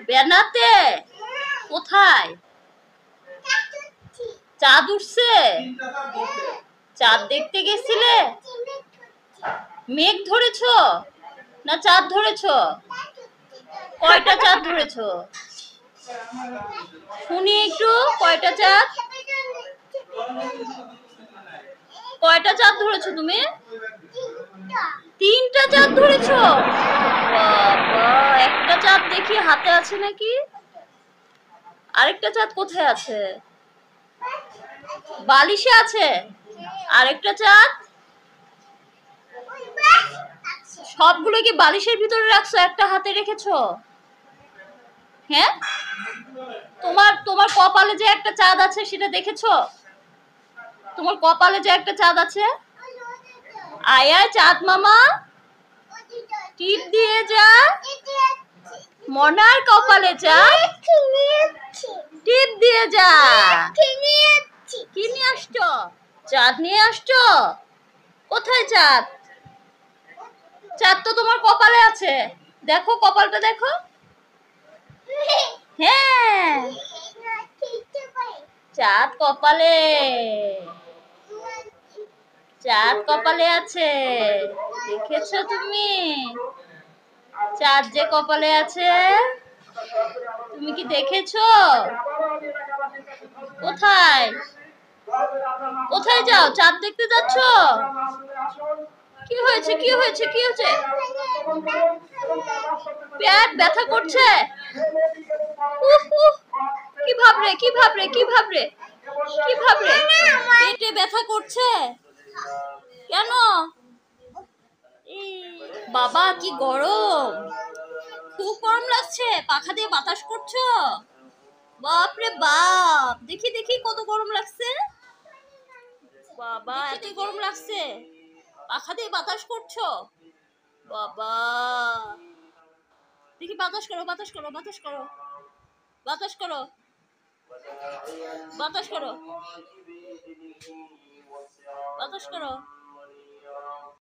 বেনাতে? কোথায়? চাঁদ উঠছে? চাঁদ দেখতে গেছিলে? মেঘ ধরেছো না চাঁদ ধরেছো? কয়টা চাঁদ ধরেছো শুনি একটু? কয়টা চাঁদ? কয়টা চাঁদ ধরেছো তুমি? 3টা চাঁদ ধরেছো? বাবা, একটা চাঁদ দেখি হাতে আছে নাকি? আরেকটা চাঁদ কোথায় আছে? বালিশে আছে? আরেকটা চাঁদ? সবগুলো কি বালিশের ভিতরে রাখছো? একটা হাতে রেখেছো? হ্যাঁ, তোমার তোমার কপালে যে একটা চাঁদ আছে সেটা দেখেছো? তোমার কপালে যে একটা চাঁদ আছে, আয় আয় চাঁদ মামা, টিপ দিয়ে যা। মনার কপালে চাঁদ, টিপ দিয়ে যা। কি নিয়ে আসছো? চাঁদ নিয়ে আসছো? কোথায় চাঁদ? চাঁদ তো তোমার কপালে আছে, দেখো কপালটা দেখো। হ্যাঁ, চাঁদ কপালে, চাঁদ কপালে আছে, দেখেছো তুমি? চাঁদ যে কপালে আছে, তুমি কি দেখেছো? কোথায় কোথায় যাও? চাঁদ দেখতে যাচ্ছ? কি হয়েছে কি হয়েছে কি হয়েছে? পেট ব্যথা করছে? কি ভাবরে কি ভাবরে কি ভাবরে কি ভাবরে? পেটে ব্যথা করছে কেন? বাবা কি গরম, খুব গরম লাগছে। পাখা দিয়ে বাতাস করছো? বাপরে বাপ, দেখি দেখি কত গরম লাগছে। বাবা এত গরম লাগছে, পাখা দিয়ে বাতাস করছো? বাবা দেখি বাতাস করো বাতাস করো বাতাস করো বাতাস করো বাতাস করো বাতাস করো।